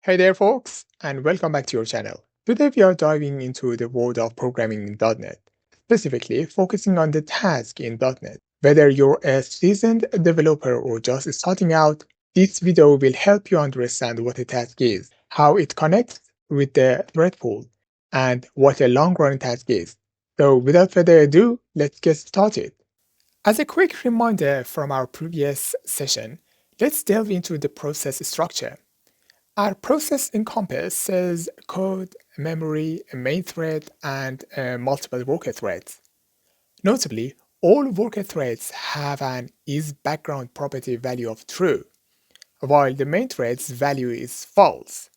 Hey there, folks, and welcome back to your channel. Today, we are diving into the world of programming in .NET, specifically focusing on the task in .NET. Whether you're a seasoned developer or just starting out, this video will help you understand what a task is, how it connects with the thread pool, and what a long-run task is. So, without further ado, let's get started. As a quick reminder from our previous session, let's delve into the process structure. Our process encompasses code, memory, a main thread, and multiple worker threads. Notably, all worker threads have an isBackground property value of true, while the main thread's value is false.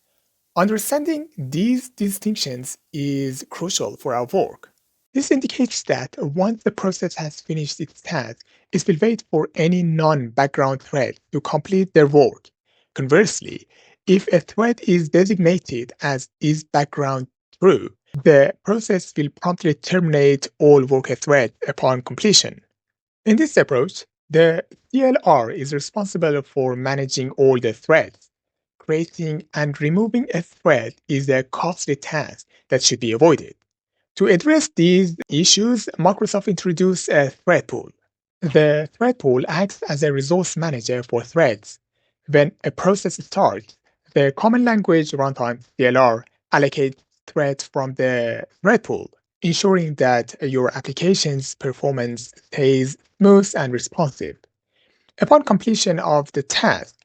Understanding these distinctions is crucial for our work. This indicates that once the process has finished its task, it will wait for any non-background thread to complete their work. Conversely, if a thread is designated as isBackground true, the process will promptly terminate all worker threads upon completion. In this approach, the CLR is responsible for managing all the threads. Creating and removing a thread is a costly task that should be avoided. To address these issues, Microsoft introduced a thread pool. The thread pool acts as a resource manager for threads. When a process starts, the Common Language Runtime (CLR) allocates threads from the thread pool, ensuring that your application's performance stays smooth and responsive. Upon completion of the task,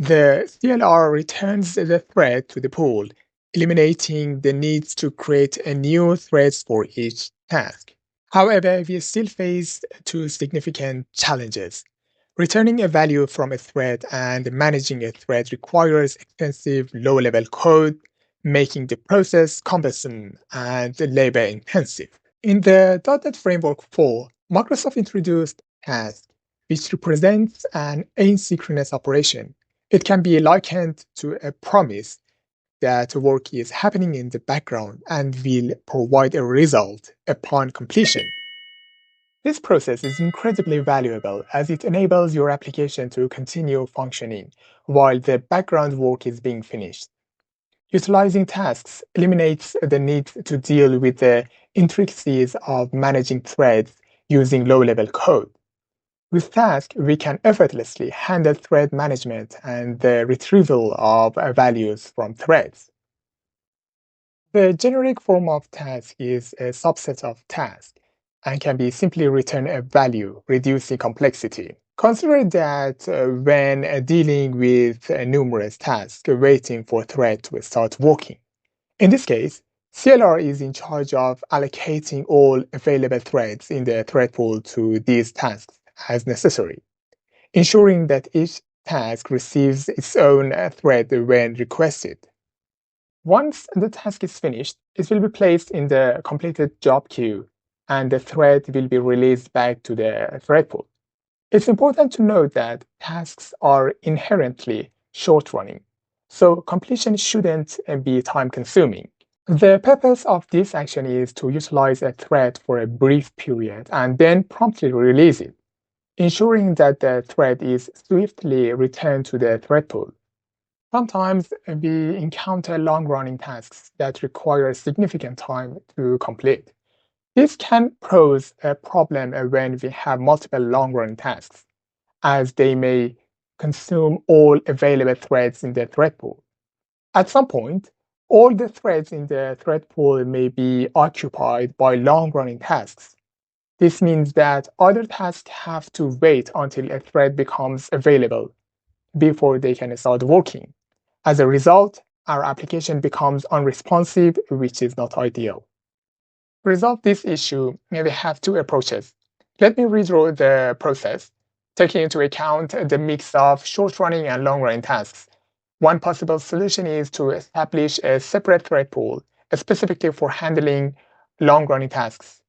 the CLR returns the thread to the pool, eliminating the need to create a new threads for each task. However, we still face two significant challenges. Returning a value from a thread and managing a thread requires extensive low-level code, making the process cumbersome and labor-intensive. In the .NET Framework 4, Microsoft introduced Task, which represents an asynchronous operation. It can be likened to a promise that work is happening in the background and will provide a result upon completion. This process is incredibly valuable as it enables your application to continue functioning while the background work is being finished. Utilizing tasks eliminates the need to deal with the intricacies of managing threads using low-level code. With Task, we can effortlessly handle thread management and the retrieval of values from threads. The generic form of task is a subset of task and can be simply return a value, reducing complexity. Consider that when dealing with numerous tasks waiting for a thread to start working. In this case, CLR is in charge of allocating all available threads in the thread pool to these tasks as necessary, ensuring that each task receives its own thread when requested. Once the task is finished, it will be placed in the completed job queue, and the thread will be released back to the thread pool. It's important to note that tasks are inherently short-running, so completion shouldn't be time-consuming. The purpose of this action is to utilize a thread for a brief period and then promptly release it, ensuring that the thread is swiftly returned to the thread pool. Sometimes we encounter long-running tasks that require significant time to complete. This can pose a problem when we have multiple long-running tasks, as they may consume all available threads in the thread pool. At some point, all the threads in the thread pool may be occupied by long-running tasks. This means that other tasks have to wait until a thread becomes available before they can start working. As a result, our application becomes unresponsive, which is not ideal. To resolve this issue, we have two approaches. Let me redraw the process, taking into account the mix of short-running and long-running tasks. One possible solution is to establish a separate thread pool, specifically for handling long-running tasks.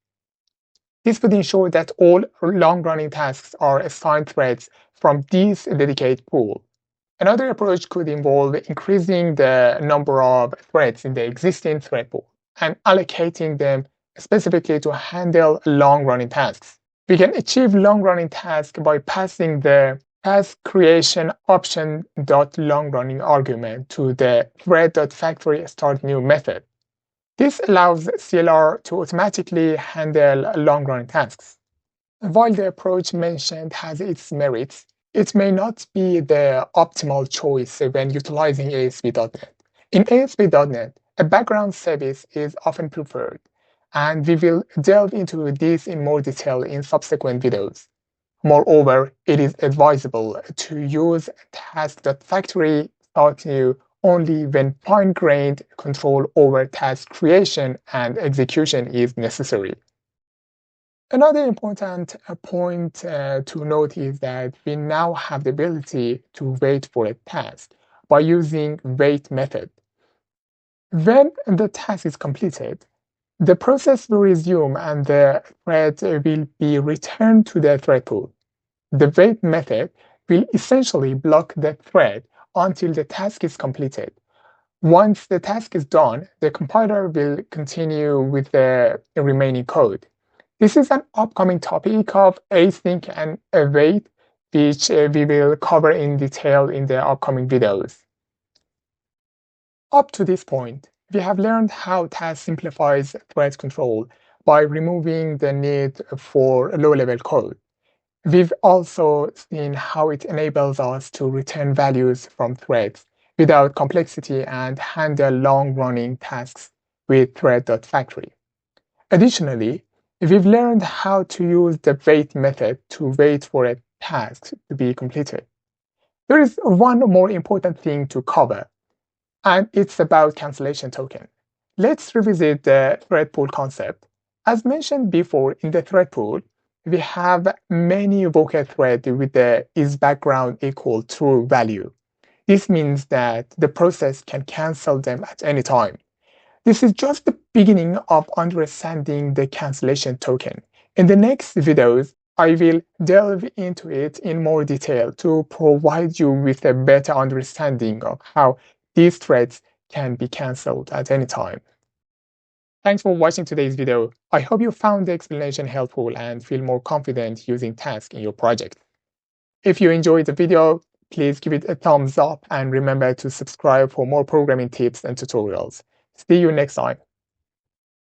This would ensure that all long-running tasks are assigned threads from this dedicated pool. Another approach could involve increasing the number of threads in the existing thread pool and allocating them specifically to handle long-running tasks. We can achieve long-running tasks by passing the task creation option dot long running argument to the thread.factory start new method. This allows CLR to automatically handle long run tasks. While the approach mentioned has its merits, it may not be the optimal choice when utilizing ASP.NET. In ASP.NET, a background service is often preferred, and we will delve into this in more detail in subsequent videos. Moreover, it is advisable to use task.factory start new only when fine-grained control over task creation and execution is necessary. Another important point to note is that we now have the ability to wait for a task by using wait method. When the task is completed, the process will resume and the thread will be returned to the thread pool. The wait method will essentially block the thread until the task is completed. Once the task is done, the compiler will continue with the remaining code. This is an upcoming topic of async and await, which we will cover in detail in the upcoming videos. Up to this point, we have learned how task simplifies thread control by removing the need for low-level code. We've also seen how it enables us to return values from threads without complexity and handle long-running tasks with thread.factory. Additionally, we've learned how to use the wait method to wait for a task to be completed. There is one more important thing to cover, and it's about cancellation token. Let's revisit the thread pool concept. As mentioned before, in the thread pool, we have many vocal threads with the isBackground equal true value. This means that the process can cancel them at any time. This is just the beginning of understanding the cancellation token. In the next videos, I will delve into it in more detail to provide you with a better understanding of how these threads can be canceled at any time. Thanks for watching today's video. I hope you found the explanation helpful and feel more confident using Task in your project. If you enjoyed the video, please give it a thumbs up and remember to subscribe for more programming tips and tutorials. See you next time.